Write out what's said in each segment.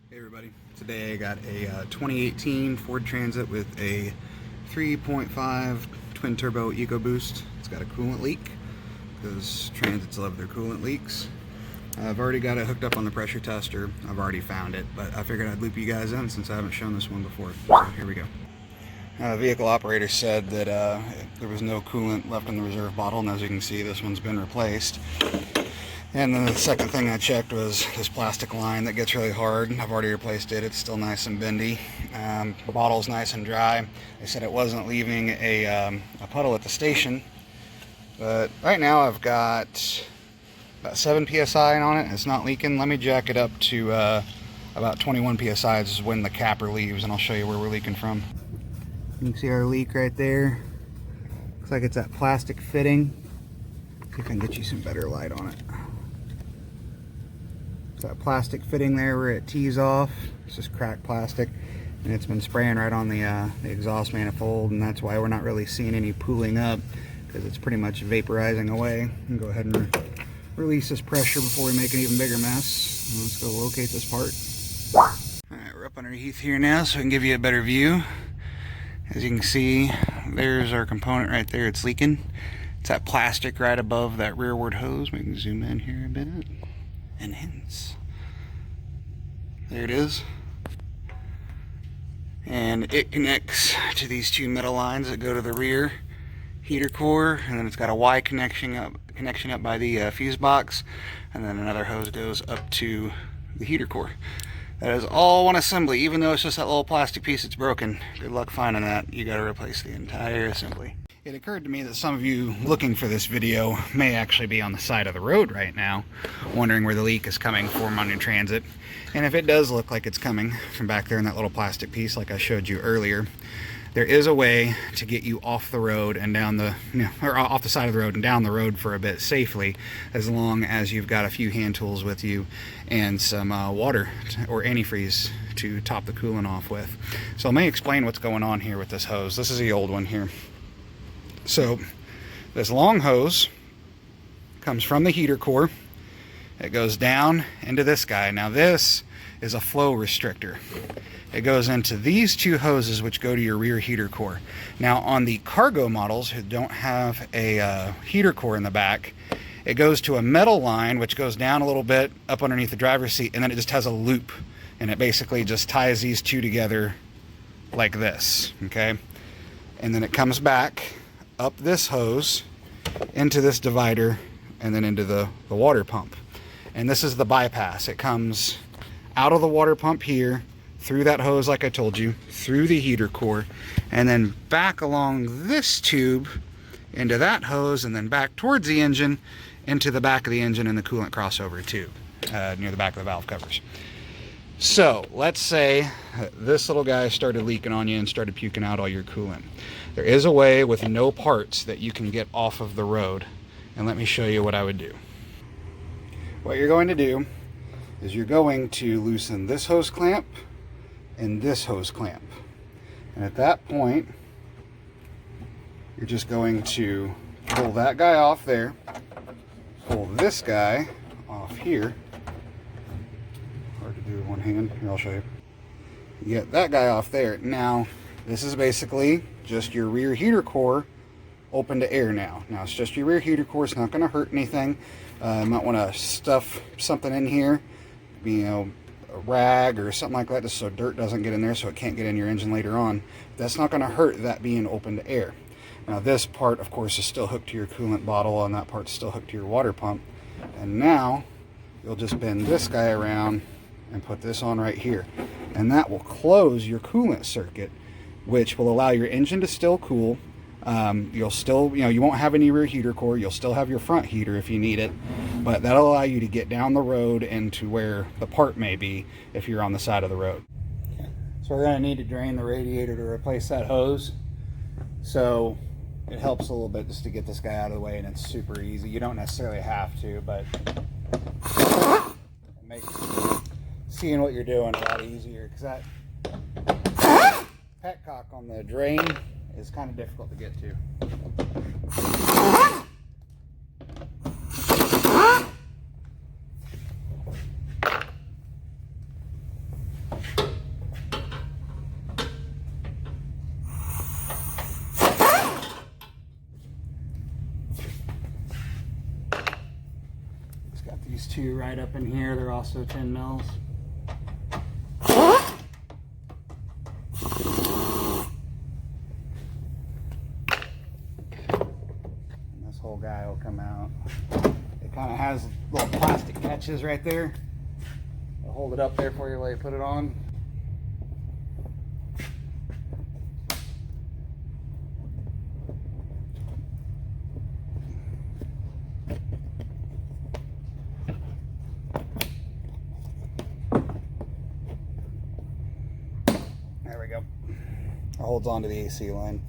Hey everybody, today I got a 2018 Ford Transit with a 3.5 twin turbo EcoBoost. It's got a coolant leak because Transits love their coolant leaks. I've already got it hooked up on the pressure tester. I've already found it, but I figured I'd loop you guys in since I haven't shown this one before. So here we go. Vehicle operator said that there was no coolant left in the reserve bottle, and as you can see, this one's been replaced. And then the second thing I checked was this plastic line that gets really hard. I've already replaced it. It's still nice and bendy. The bottle's nice and dry. They said it wasn't leaving a puddle at the station. But right now I've got about 7 psi on it. It's not leaking. Let me jack it up to about 21 psi. This is when the capper leaves, and I'll show you where we're leaking from. You can see our leak right there. Looks like it's that plastic fitting. See if I can get you some better light on it. That plastic fitting there where it tees off. It's just cracked plastic, and it's been spraying right on the exhaust manifold, and that's why we're not really seeing any pooling up, because it's pretty much vaporizing away. And go ahead and release this pressure before we make an even bigger mess. Let's go locate this part. Alright, we're up underneath here now so I can give you a better view. As you can see, there's our component right there. It's leaking. It's that plastic right above that rearward hose. We can zoom in here a bit. And hence, there it is, and it connects to these two metal lines that go to the rear heater core, and then it's got a Y connection up by the fuse box, and then another hose goes up to the heater core. That is all one assembly. Even though it's just that little plastic piece that's broken, good luck finding that. You got to replace the entire assembly. It occurred to me that some of you looking for this video may actually be on the side of the road right now, wondering where the leak is coming from on your Transit. And if it does look like it's coming from back there in that little plastic piece like I showed you earlier, there is a way to get you off the road and down the, or off the side of the road and down the road for a bit safely, as long as you've got a few hand tools with you and some water or antifreeze to top the coolant off with. So let me explain what's going on here with this hose. This is the old one here. So this long hose comes from the heater core. It goes down into this guy. Now this is a flow restrictor. It goes into these two hoses which go to your rear heater core. Now on the cargo models who don't have a heater core in the back, it goes to a metal line which goes down a little bit up underneath the driver's seat, and then it just has a loop, and it basically just ties these two together like this, okay? And then it comes back up this hose into this divider and then into the water pump. And this is the bypass. It comes out of the water pump here, through that hose like I told you, through the heater core, and then back along this tube into that hose, and then back towards the engine into the back of the engine and the coolant crossover tube near the back of the valve covers. So let's say this little guy started leaking on you and started puking out all your coolant. There is a way with no parts that you can get off of the road, and let me show you what I would do. What you're going to do is you're going to loosen this hose clamp and this hose clamp, and at that point you're just going to pull that guy off there, pull this guy off here. Hard to do with one hand. Here, I'll show you. You get that guy off there. Now this is basically just your rear heater core open to air now. Now it's just your rear heater core. It's not going to hurt anything. You might want to stuff something in here, a rag or something like that, just so dirt doesn't get in there, so it can't get in your engine later on. That's not going to hurt, that being open to air. Now this part, of course, is still hooked to your coolant bottle, and that part's still hooked to your water pump. And now you'll just bend this guy around and put this on right here, and that will close your coolant circuit, which will allow your engine to still cool. You'll still, you won't have any rear heater core. You'll still have your front heater if you need it, but that'll allow you to get down the road and to where the part may be if you're on the side of the road. So we're going to need to drain the radiator to replace that hose. So it helps a little bit just to get this guy out of the way, and it's super easy. You don't necessarily have to, but it makes seeing what you're doing a lot easier, because that petcock on the drain is kind of difficult to get to. two right up in here. They're also 10 mils. And this whole guy will come out. It kind of has little plastic catches right there. I'll hold it up there for you while you put it on. There we go. It holds on to the AC line.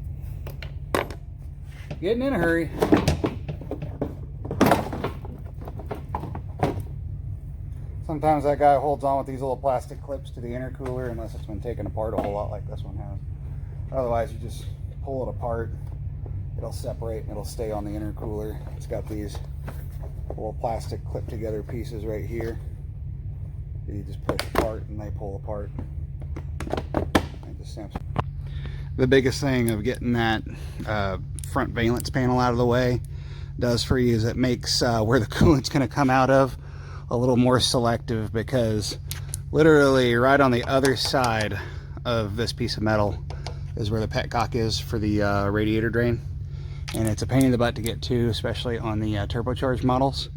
Getting in a hurry. Sometimes that guy holds on with these little plastic clips to the intercooler unless it's been taken apart a whole lot like this one has. Otherwise, you just pull it apart. It'll separate and it'll stay on the intercooler. It's got these little plastic clip together pieces right here. You just push apart and they pull apart. It just snaps. The biggest thing of getting that front valence panel out of the way does for you is it makes where the coolant's going to come out of a little more selective, because literally right on the other side of this piece of metal is where the petcock is for the radiator drain, and it's a pain in the butt to get to, especially on the turbocharged models.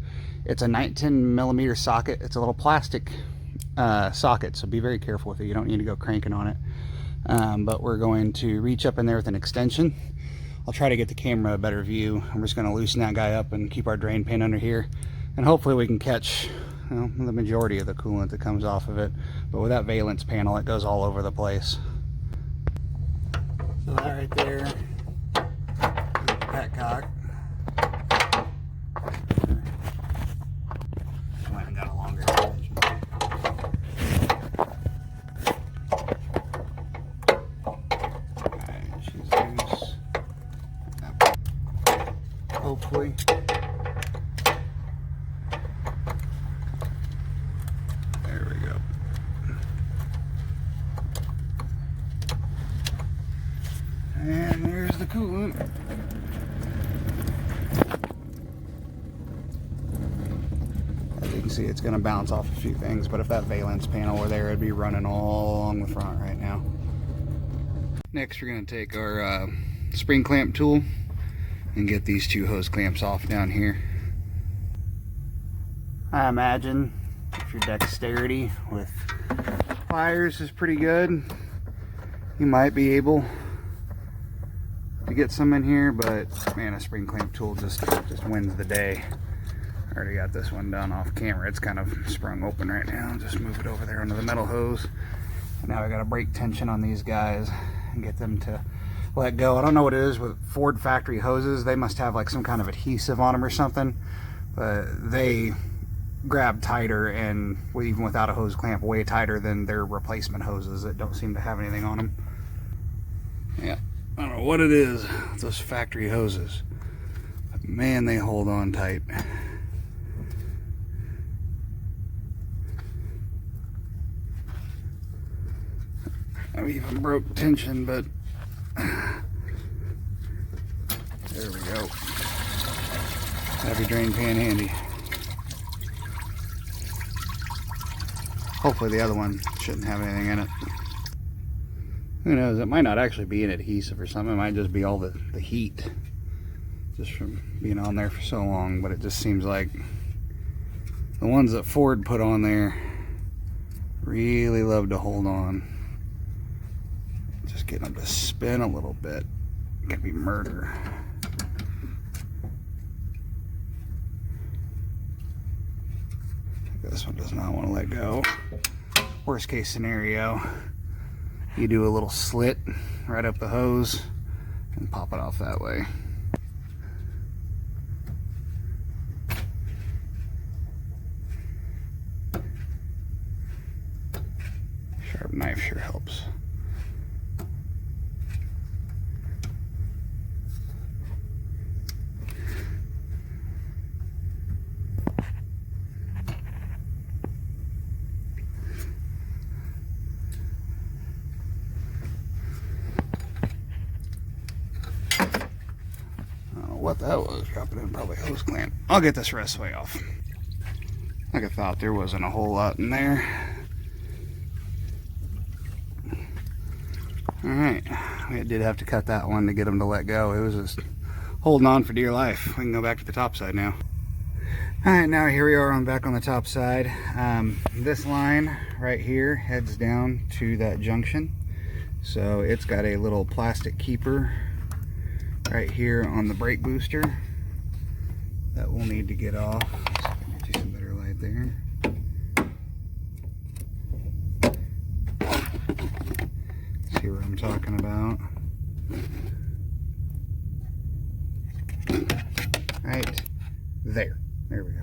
It's a 19 millimeter socket. It's a little plastic socket, so be very careful with it. You don't need to go cranking on it, but we're going to reach up in there with an extension. I'll try to get the camera a better view. I'm just going to loosen that guy up and keep our drain pin under here, and hopefully we can catch, you know, the majority of the coolant that comes off of it. But with that valence panel, it goes all over the place. So that right there is the petcock. I went and got a longer extension. Alright, she's loose. Hopefully. And there's the coolant. As you can see, it's going to bounce off a few things, but if that valence panel were there, it'd be running all along the front right now. Next, we're going to take our spring clamp tool and get these two hose clamps off down here. I imagine if your dexterity with pliers is pretty good, you might be able to get some in here, but man, a spring clamp tool just wins the day. I already got this one done off camera. It's kind of sprung open right now. Just move it over there under the metal hose. And now I got to break tension on these guys and get them to let go. I don't know what it is with Ford factory hoses. They must have like some kind of adhesive on them or something, but they grab tighter, and even without a hose clamp, way tighter than their replacement hoses that don't seem to have anything on them. Yeah, I don't know what it is with those factory hoses, but man, they hold on tight. I've even broke tension, but there we go. Have your drain pan handy. Hopefully the other one shouldn't have anything in it. Who knows, it might not actually be an adhesive or something. It might just be all the heat just from being on there for so long, but it just seems like the ones that Ford put on there really love to hold on. Just getting them to spin a little bit can be murder. This one does not want to let go. Worst case scenario, you do a little slit right up the hose and pop it off that way. Sharp knife sure helps. What that was, dropping in probably hose clamp. I'll get this rest way off. Like I thought, there wasn't a whole lot in there. Alright, we did have to cut that one to get them to let go. It was just holding on for dear life. We can go back to the top side now. Alright, now here we are back on the top side. This line right here heads down to that junction. So it's got a little plastic keeper right here on the brake booster that we'll need to get off. Let's see if I can get you some better light there. See what I'm talking about. Right there. There we go.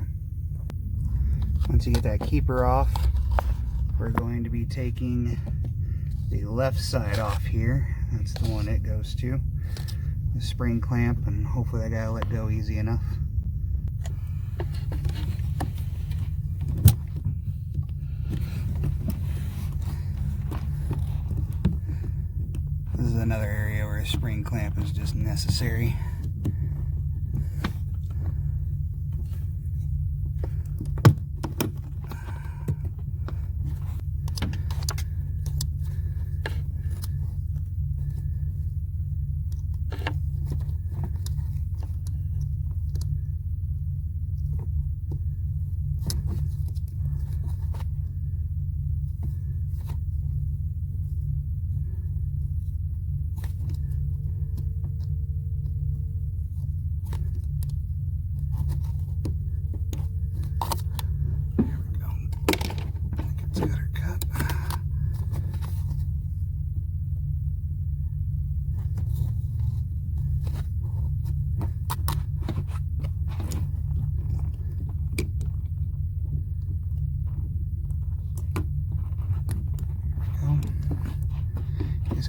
Once you get that keeper off, we're going to be taking the left side off here. That's the one it goes to. The spring clamp, and hopefully that guy will let go easy enough. This is another area where a spring clamp is just necessary.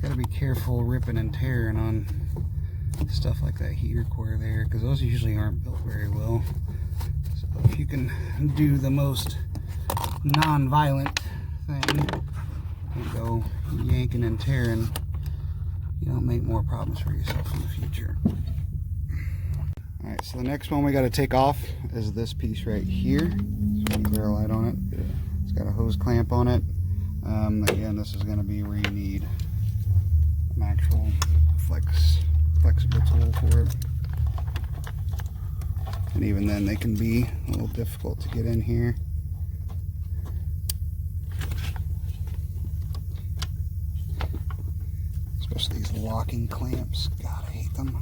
Got to be careful ripping and tearing on stuff like that heater core there, because those usually aren't built very well. So if you can do the most non-violent thing and go yanking and tearing, you don't make more problems for yourself in the future. Alright, so the next one we got to take off is this piece right here. So clear a light on it. It's got a hose clamp on it. Again, this is going to be where you need an actual flexible tool for it. And even then they can be a little difficult to get in here. Especially these locking clamps. God, I hate them.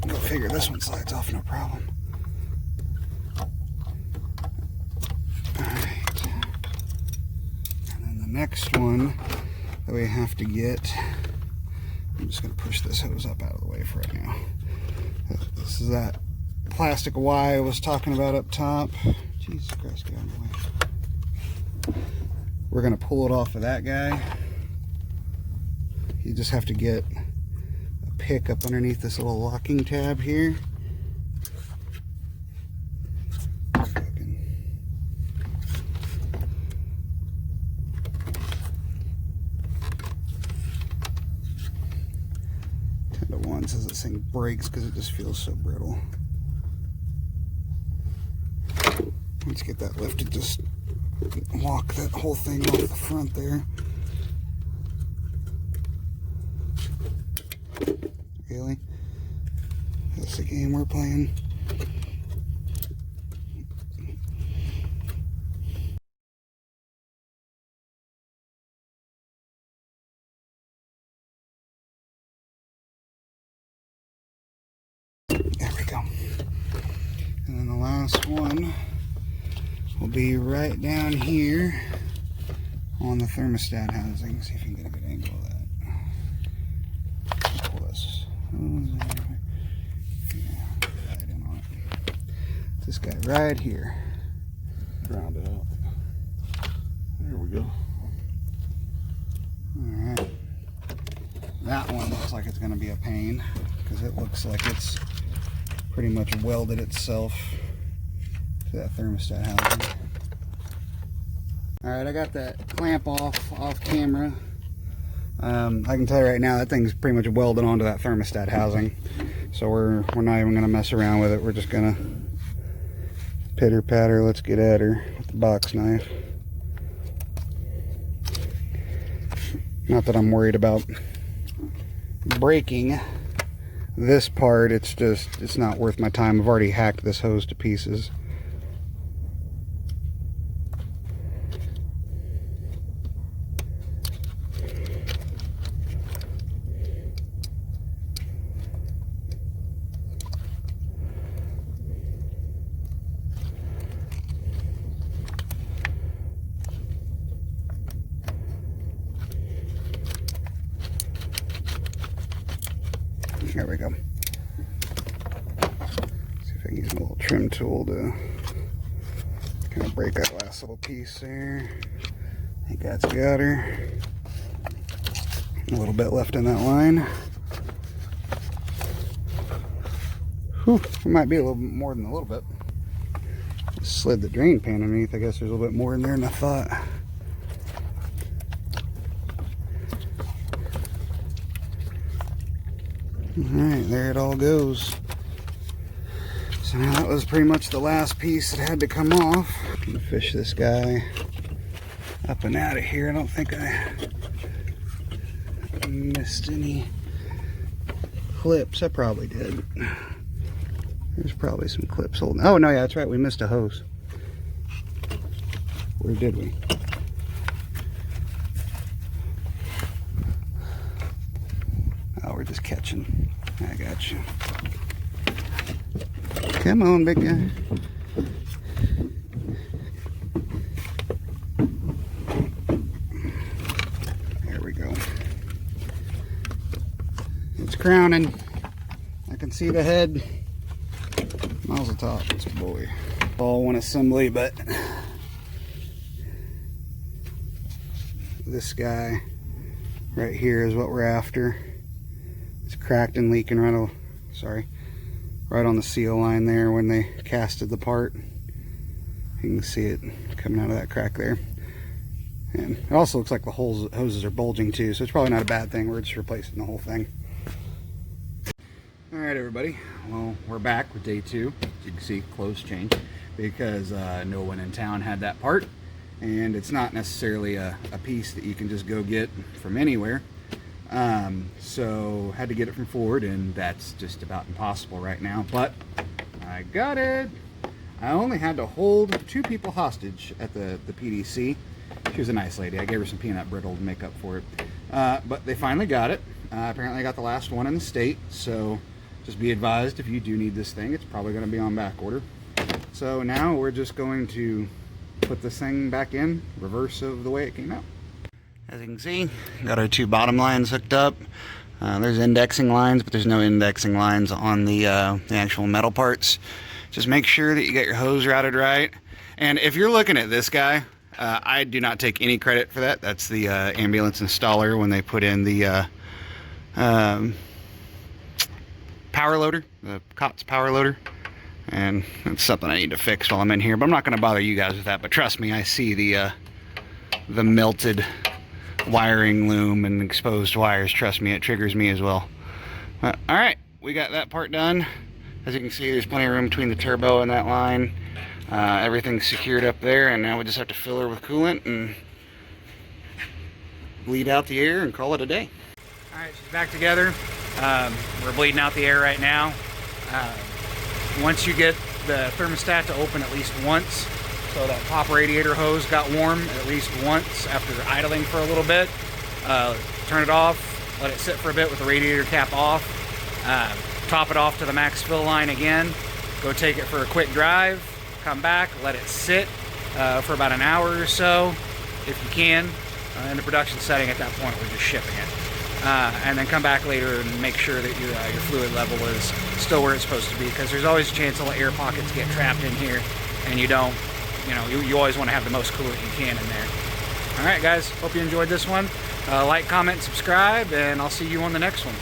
Go figure, this one slides off no problem. Alright. And then the next one that we have to get, I'm just going to push this hose up out of the way for right now. This is that plastic Y I was talking about up top. Jesus Christ, get out of the way. We're going to pull it off of that guy. You just have to get a pick up underneath this little locking tab here. Says this thing breaks because it just feels so brittle. Let's get that lifted, just lock that whole thing off the front there. Really? That's the game we're playing. There we go. And then the last one will be right down here on the thermostat housing. See if you can get a good angle of that. Pull this. Yeah, right in on it. This guy right here. Ground it out. There we go. Alright. That one looks like it's going to be a pain because it looks like it's pretty much welded itself to that thermostat housing. Alright, I got that clamp off camera. I can tell you right now that thing's pretty much welded onto that thermostat housing, so we're not even gonna mess around with it. We're just gonna pitter patter. Let's get at her with the box knife. Not that I'm worried about breaking this part, it's not worth my time. I've already hacked this hose to pieces. There we go. See if I can use my little trim tool to kind of break that last little piece there. I think that's got her. A little bit left in that line. Whew, it might be a little bit more than a little bit. Slid the drain pan underneath. I guess there's a little bit more in there than I thought. Alright, there it all goes. So now that was pretty much the last piece that had to come off. I'm gonna fish this guy up and out of here. I don't think I missed any clips. I probably did. There's probably some clips holding. Oh no, yeah, that's right. We missed a hose. Where did we? Oh, we're just catching. I got you. Come on, big guy. There we go. It's crowning. I can see the head. Mazel tov, this boy. All one assembly, but this guy right here is what we're after. It's cracked and leaking right on the seal line there when they casted the part. You can see it coming out of that crack there. And it also looks like the hoses are bulging too, so it's probably not a bad thing. We're just replacing the whole thing. Alright everybody, well, we're back with day 2. As you can see, clothes change because no one in town had that part, and it's not necessarily a piece that you can just go get from anywhere. So had to get it from Ford, and that's just about impossible right now, but I got it. I only had to hold 2 people hostage at the PDC. She was a nice lady. I gave her some peanut brittle to make up for it, but they finally got it. Apparently I got the last one in the state, so just be advised if you do need this thing, it's probably going to be on back order. So now we're just going to put this thing back in reverse of the way it came out. As you can see, got our 2 bottom lines hooked up. There's indexing lines, but there's no indexing lines on the actual metal parts. Just make sure that you get your hose routed right. And if you're looking at this guy, I do not take any credit for that. That's the ambulance installer when they put in the power loader, the COTS power loader. And it's something I need to fix while I'm in here, but I'm not going to bother you guys with that. But trust me, I see the melted wiring loom and exposed wires. Trust me, it triggers me as well. Alright, we got that part done. As you can see, there's plenty of room between the turbo and that line. Everything's secured up there, and now we just have to fill her with coolant and bleed out the air and call it a day. Alright, she's back together. We're bleeding out the air right now. Once you get the thermostat to open at least once, so that top radiator hose got warm at least once after idling for a little bit, turn it off, let it sit for a bit with the radiator cap off, top it off to the max fill line again, go take it for a quick drive, come back, let it sit for about an hour or so if you can. In the production setting at that point we're just shipping it. And then come back later and make sure that your fluid level is still where it's supposed to be, because there's always a chance little air pockets get trapped in here and you always want to have the most coolant you can in there. Alright guys, hope you enjoyed this one. Like, comment, subscribe, and I'll see you on the next one.